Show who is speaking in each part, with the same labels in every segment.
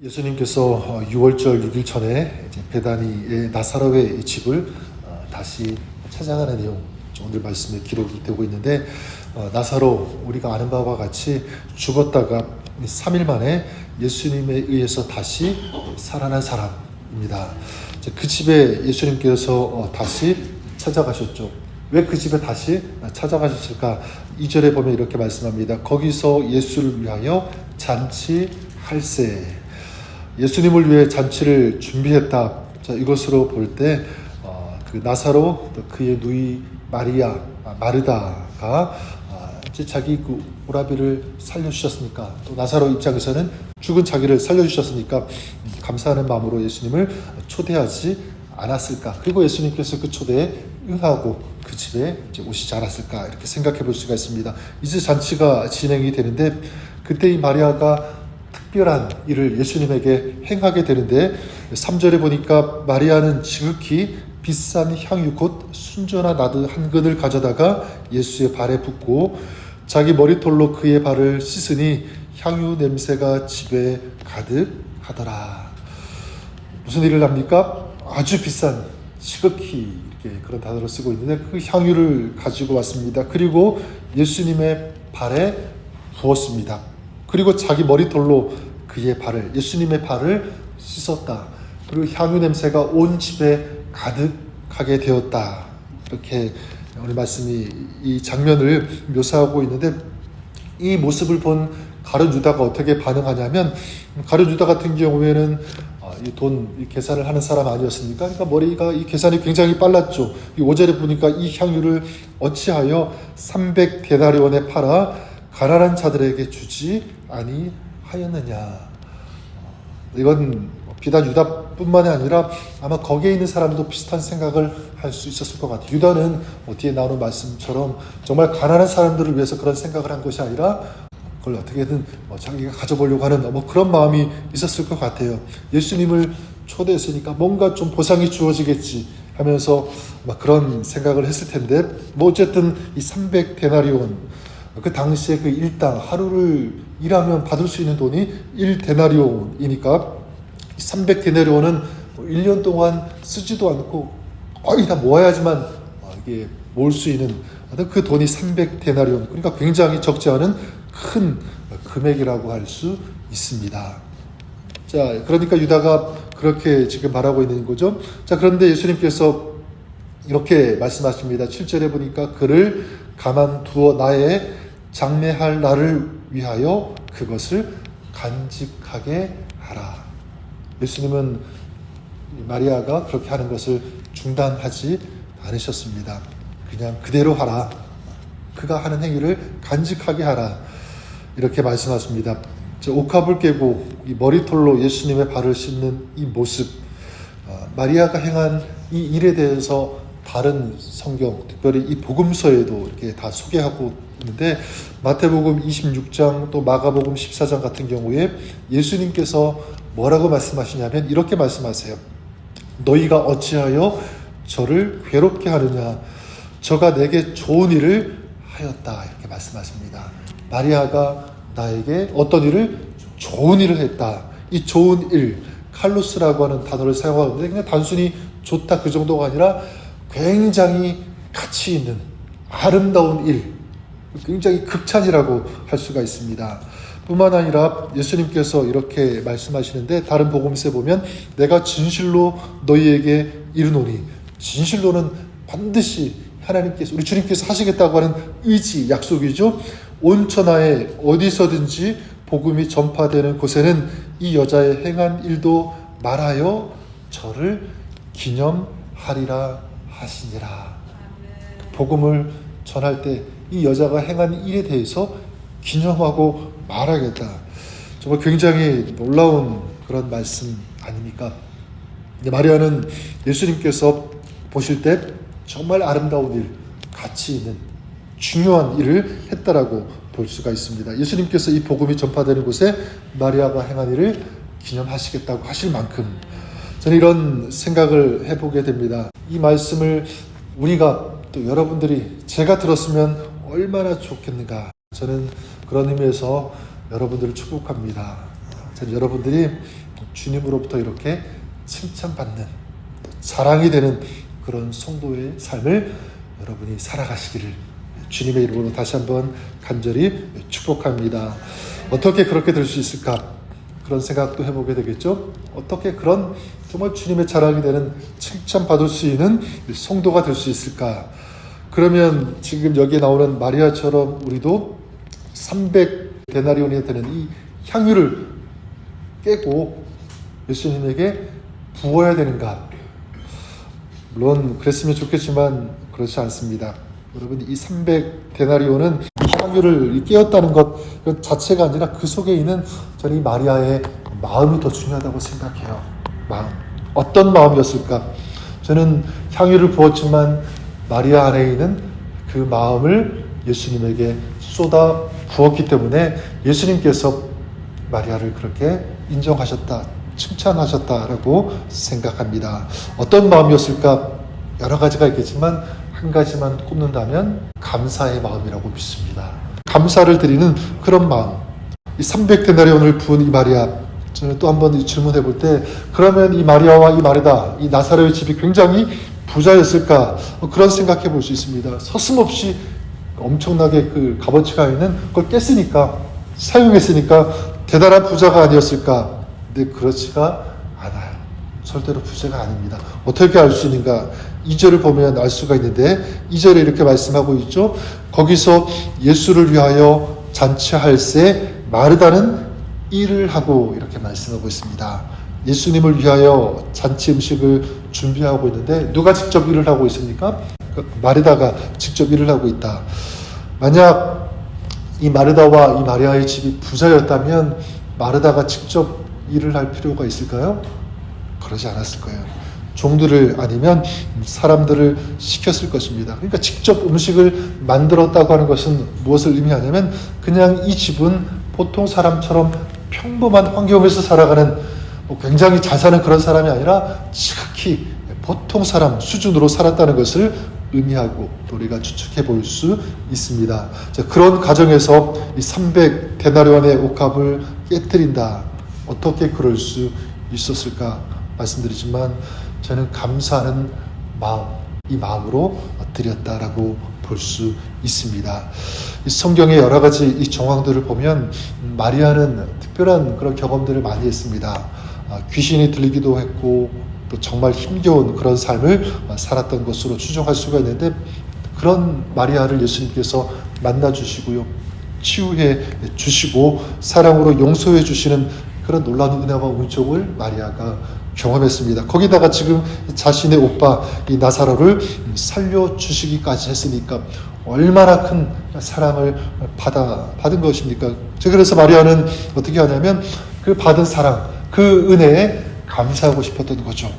Speaker 1: 예수님께서 6월절 6일 전에 베다니의 나사로의 집을 다시 찾아가는 내용, 오늘 말씀에 기록이 되고 있는데, 나사로, 우리가 아는 바와 같이 죽었다가 3일 만에 예수님에 의해서 다시 살아난 사람입니다. 그 집에 예수님께서 다시 찾아가셨죠. 왜 그 집에 다시 찾아가셨을까? 2절에 보면 이렇게 말씀합니다. 거기서 예수를 위하여 잔치할세. 예수님을 위해 잔치를 준비했다. 자, 이것으로 볼 때 그 나사로, 또 그의 누이 마르다가 자기 그 오라비를 살려주셨으니까, 또 나사로 입장에서는 죽은 자기를 살려주셨으니까 감사하는 마음으로 예수님을 초대하지 않았을까. 그리고 예수님께서 그 초대에 응하고 그 집에 오시지 않았을까, 이렇게 생각해 볼 수가 있습니다. 이제 잔치가 진행이 되는데, 그때 이 마리아가 특별한 일을 예수님에게 행하게 되는데, 3절에 보니까 마리아는 지극히 비싼 향유 곧 순저나 나드 한 근을 가져다가 예수의 발에 붓고 자기 머리털로 그의 발을 씻으니 향유 냄새가 집에 가득하더라. 무슨 일을 합니까? 아주 비싼, 지극히, 이렇게 그런 단어를 쓰고 있는데, 그 향유를 가지고 왔습니다. 그리고 예수님의 발에 부었습니다. 그리고 자기 머리털로 그의 발을, 예수님의 발을 씻었다. 그리고 향유 냄새가 온 집에 가득하게 되었다. 이렇게 오늘 말씀이 이 장면을 묘사하고 있는데, 이 모습을 본 가룟 유다가 어떻게 반응하냐면, 가룟 유다 같은 경우에는 이 계산을 하는 사람 아니었습니까? 그러니까 머리가, 이 계산이 굉장히 빨랐죠. 이 5절에 보니까 이 향유를 어찌하여 300데나리온에 팔아 가난한 자들에게 주지 아니하였느냐. 이건 비단 유다뿐만이 아니라 아마 거기에 있는 사람도 비슷한 생각을 할 수 있었을 것 같아요. 유다는 뒤에 나오는 말씀처럼 정말 가난한 사람들을 위해서 그런 생각을 한 것이 아니라 그걸 어떻게든 자기가 가져보려고 하는 그런 마음이 있었을 것 같아요. 예수님을 초대했으니까 뭔가 좀 보상이 주어지겠지 하면서 그런 생각을 했을 텐데, 어쨌든 이 300데나리온, 그 당시에 그 일당 하루를 일하면 받을 수 있는 돈이 1데나리온이니까 300데나리온은 1년 동안 쓰지도 않고 거의 다 모아야지만 이게 모을 수 있는 그 돈이 300데나리온, 그러니까 굉장히 적지 않은 큰 금액이라고 할 수 있습니다. 자, 그러니까 유다가 그렇게 지금 말하고 있는 거죠. 자, 그런데 예수님께서 이렇게 말씀하십니다. 7절에 보니까 그를 가만두어 나의 장례할 날을 위하여 그것을 간직하게 하라. 예수님은 마리아가 그렇게 하는 것을 중단하지 않으셨습니다. 그냥 그대로 하라. 그가 하는 행위를 간직하게 하라. 이렇게 말씀하십니다. 옥합을 깨고 이 머리털로 예수님의 발을 씻는 이 모습, 마리아가 행한 이 일에 대해서 다른 성경, 특별히 이 복음서에도 이렇게 다 소개하고 있는데, 마태복음 26장 또 마가복음 14장 같은 경우에 예수님께서 뭐라고 말씀하시냐면 이렇게 말씀하세요. 너희가 어찌하여 저를 괴롭게 하느냐? 저가 내게 좋은 일을 하였다. 이렇게 말씀하십니다. 마리아가 나에게 어떤 일을? 좋은 일을 했다. 이 좋은 일, 칼로스라고 하는 단어를 사용하는데, 그냥 단순히 좋다 그 정도가 아니라 굉장히 가치 있는 아름다운 일, 굉장히 극찬이라고 할 수가 있습니다. 뿐만 아니라 예수님께서 이렇게 말씀하시는데, 다른 복음서에 보면 내가 진실로 너희에게 이르노니, 진실로는 반드시 하나님께서, 우리 주님께서 하시겠다고 하는 의지, 약속이죠. 온 천하에 어디서든지 복음이 전파되는 곳에는 이 여자의 행한 일도 말하여 저를 기념하리라 하시니라. 복음을 전할 때 이 여자가 행한 일에 대해서 기념하고 말하겠다. 정말 굉장히 놀라운 그런 말씀 아닙니까? 마리아는 예수님께서 보실 때 정말 아름다운 일, 가치 있는 중요한 일을 했다라고 볼 수가 있습니다. 예수님께서 이 복음이 전파되는 곳에 마리아가 행한 일을 기념하시겠다고 하실 만큼 저는 이런 생각을 해보게 됩니다. 이 말씀을 우리가, 또 여러분들이, 제가 들었으면 얼마나 좋겠는가. 저는 그런 의미에서 여러분들을 축복합니다. 저는 여러분들이 주님으로부터 이렇게 칭찬받는, 자랑이 되는 그런 성도의 삶을 여러분이 살아가시기를 주님의 이름으로 다시 한번 간절히 축복합니다. 어떻게 그렇게 될 수 있을까? 그런 생각도 해보게 되겠죠. 어떻게 그런 정말 주님의 자랑이 되는, 칭찬받을 수 있는 성도가 될 수 있을까? 그러면 지금 여기에 나오는 마리아처럼 우리도 300데나리온이 되는 이 향유를 깨고 예수님에게 부어야 되는가? 물론 그랬으면 좋겠지만 그렇지 않습니다. 여러분, 이 300데나리온은 이 향유를 깨었다는 것 자체가 아니라 그 속에 있는 저는 이 마리아의 마음이 더 중요하다고 생각해요. 마음. 어떤 마음이었을까? 저는 향유를 부었지만 마리아 안에 있는 그 마음을 예수님에게 쏟아 부었기 때문에 예수님께서 마리아를 그렇게 인정하셨다, 칭찬하셨다라고 생각합니다. 어떤 마음이었을까? 여러 가지가 있겠지만 한 가지만 꼽는다면 감사의 마음이라고 믿습니다. 감사를 드리는 그런 마음. 이 300데나리온을 부은 이 마리아, 저는 또 한 번 질문해 볼 때, 그러면 이 마리아와 이 마르다, 이 나사로의 집이 굉장히 부자였을까? 그런 생각해 볼 수 있습니다. 서슴없이 엄청나게 그 값어치가 있는 걸 깼으니까, 사용했으니까 대단한 부자가 아니었을까? 근데 그렇지가 않아요. 절대로 부자가 아닙니다. 어떻게 알 수 있는가? 2절을 보면 알 수가 있는데 2절에 이렇게 말씀하고 있죠. 거기서 예수를 위하여 잔치할새 마르다는 일을 하고 이렇게 말씀하고 있습니다. 예수님을 위하여 잔치 음식을 준비하고 있는데 누가 직접 일을 하고 있습니까? 마르다가 직접 일을 하고 있다. 만약 이 마르다와 이 마리아의 집이 부자였다면 마르다가 직접 일을 할 필요가 있을까요? 그러지 않았을 거예요. 종들을 아니면 사람들을 시켰을 것입니다. 그러니까 직접 음식을 만들었다고 하는 것은 무엇을 의미하냐면 그냥 이 집은 보통 사람처럼 평범한 환경에서 살아가는 굉장히 잘 사는 그런 사람이 아니라 지극히 보통 사람 수준으로 살았다는 것을 의미하고 또 우리가 추측해 볼 수 있습니다. 자, 그런 가정에서 이 300데나리온의 옥합을 깨뜨린다. 어떻게 그럴 수 있었을까 말씀드리지만 저는 감사하는 마음, 이 마음으로 드렸다라고 볼 수 있습니다. 이 성경의 여러 가지 이 정황들을 보면 마리아는 특별한 그런 경험들을 많이 했습니다. 귀신이 들리기도 했고 또 정말 힘겨운 그런 삶을 살았던 것으로 추정할 수가 있는데 그런 마리아를 예수님께서 만나 주시고요. 치유해 주시고 사랑으로 용서해 주시는 그런 놀라운 은혜와 은총을 마리아가 경험했습니다. 거기다가 지금 자신의 오빠 이 나사로를 살려주시기까지 했으니까 얼마나 큰 사랑을 받은 것입니까? 그래서 마리아는 어떻게 하냐면 그 받은 사랑, 그 은혜에 감사하고 싶었던 거죠.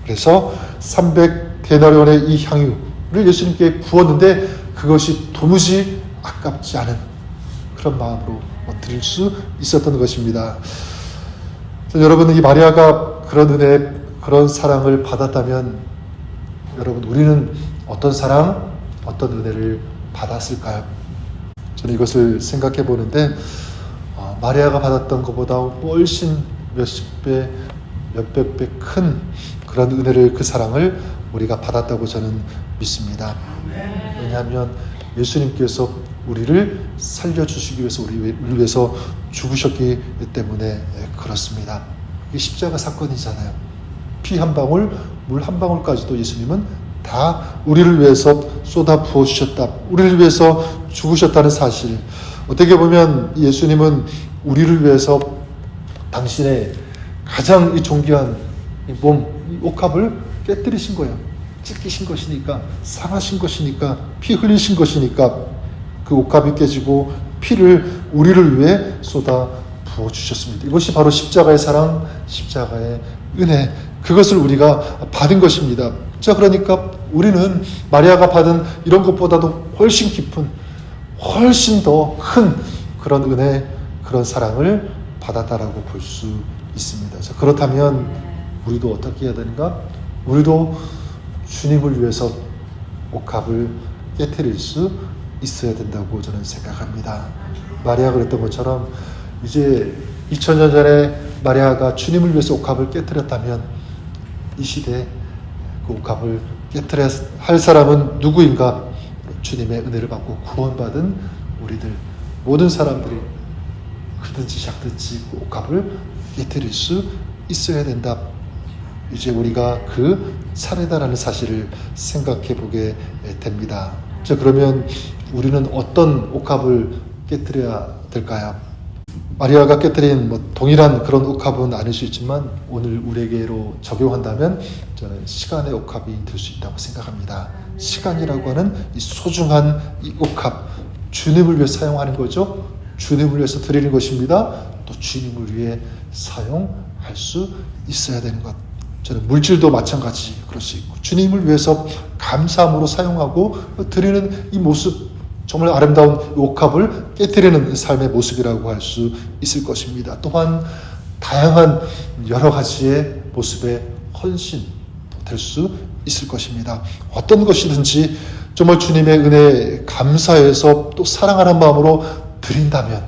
Speaker 1: 그래서 300데나리온의 이 향유를 예수님께 부었는데 그것이 도무지 아깝지 않은 그런 마음으로 드릴 수 있었던 것입니다. 여러분, 이 마리아가 그런 은혜, 그런 사랑을 받았다면 여러분, 우리는 어떤 사랑, 어떤 은혜를 받았을까요? 저는 이것을 생각해 보는데 마리아가 받았던 것보다 훨씬 몇십 배, 몇백 배 큰 그런 은혜를, 그 사랑을 우리가 받았다고 저는 믿습니다. 왜냐하면 예수님께서 우리를 살려주시기 위해서 우리를 위해서 죽으셨기 때문에 그렇습니다. 이게 십자가 사건이잖아요. 피 한 방울, 물 한 방울까지도 예수님은 다 우리를 위해서 쏟아 부어주셨다. 우리를 위해서 죽으셨다는 사실. 어떻게 보면 예수님은 우리를 위해서 당신의 가장 이 존귀한 이 몸, 이 옥합을 깨뜨리신 거예요. 찢기신 것이니까, 상하신 것이니까, 피 흘리신 것이니까 그 옥합이 깨지고 피를 우리를 위해 쏟아 부어주셨습니다. 이것이 바로 십자가의 사랑, 십자가의 은혜, 그것을 우리가 받은 것입니다. 자, 그러니까 우리는 마리아가 받은 이런 것보다도 훨씬 깊은, 훨씬 더 큰 그런 은혜, 그런 사랑을 받았다라고 볼 수 있습니다. 자, 그렇다면 우리도 어떻게 해야 되는가? 우리도 주님을 위해서 옥합을 깨트릴 수 있어야 된다고 저는 생각합니다. 마리아가 그랬던 것처럼 이제 2000년 전에 마리아가 주님을 위해서 옥합을 깨뜨렸다면 이 시대에 그 옥합을 깨뜨려야 할 사람은 누구인가? 주님의 은혜를 받고 구원받은 우리들 모든 사람들이 크든지 작든지 그 옥합을 깨뜨릴 수 있어야 된다. 이제 우리가 그 차례다라는 사실을 생각해 보게 됩니다. 자, 그러면 우리는 어떤 옥합을 깨뜨려야 될까요? 마리아가 깨뜨린 동일한 그런 옥합은 아닐 수 있지만 오늘 우리에게로 적용한다면 저는 시간의 옥합이 될 수 있다고 생각합니다. 시간이라고 하는 이 소중한 이 옥합, 주님을 위해 사용하는 거죠. 주님을 위해서 드리는 것입니다. 또 주님을 위해 사용할 수 있어야 되는 것. 저는 물질도 마찬가지 그럴 수 있고 주님을 위해서 감사함으로 사용하고 드리는 이 모습, 정말 아름다운 옥합을 깨뜨리는 삶의 모습이라고 할 수 있을 것입니다. 또한 다양한 여러 가지의 모습의 헌신도 될 수 있을 것입니다. 어떤 것이든지 정말 주님의 은혜에 감사해서 또 사랑하는 마음으로 드린다면,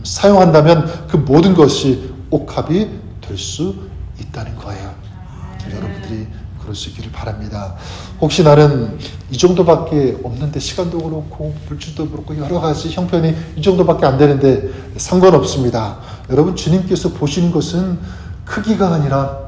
Speaker 1: 사용한다면 그 모든 것이 옥합이 될 수 있다는 거예요. 여러분들이 그럴 수 있기를 바랍니다. 혹시 나는 이 정도밖에 없는데, 시간도 그렇고 물질도 그렇고 여러 가지 형편이 이 정도밖에 안 되는데, 상관없습니다. 여러분, 주님께서 보시는 것은 크기가 아니라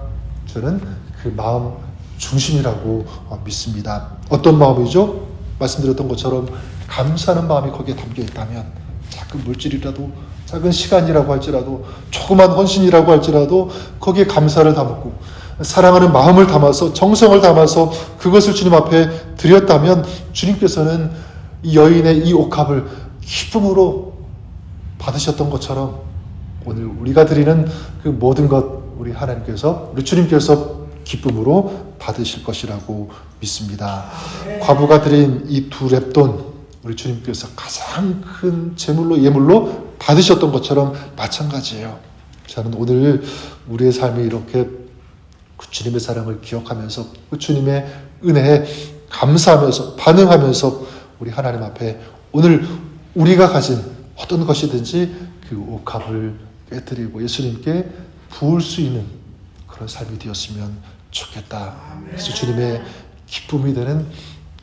Speaker 1: 저는 그 마음 중심이라고 믿습니다. 어떤 마음이죠? 말씀드렸던 것처럼 감사하는 마음이 거기에 담겨 있다면, 작은 물질이라도, 작은 시간이라고 할지라도, 조그만 헌신이라고 할지라도 거기에 감사를 담고 사랑하는 마음을 담아서, 정성을 담아서 그것을 주님 앞에 드렸다면 주님께서는 이 여인의 이 옥합을 기쁨으로 받으셨던 것처럼 오늘 우리가 드리는 그 모든 것 우리 하나님께서, 우리 주님께서 기쁨으로 받으실 것이라고 믿습니다. 과부가 드린 이 2렙돈 우리 주님께서 가장 큰 제물로, 예물로 받으셨던 것처럼 마찬가지예요. 저는 오늘 우리의 삶이 이렇게 그 주님의 사랑을 기억하면서 그 주님의 은혜에 감사하면서 반응하면서 우리 하나님 앞에 오늘 우리가 가진 어떤 것이든지 그 옥합을 깨뜨리고 예수님께 부을 수 있는 그런 삶이 되었으면 좋겠다. 그래서 주님의 기쁨이 되는,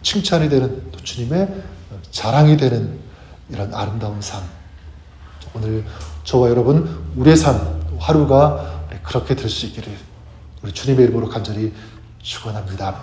Speaker 1: 칭찬이 되는, 또 주님의 자랑이 되는 이런 아름다운 삶, 오늘 저와 여러분 우리의 삶 하루가 그렇게 될 수 있기를 우리 주님의 이름으로 간절히 축원합니다.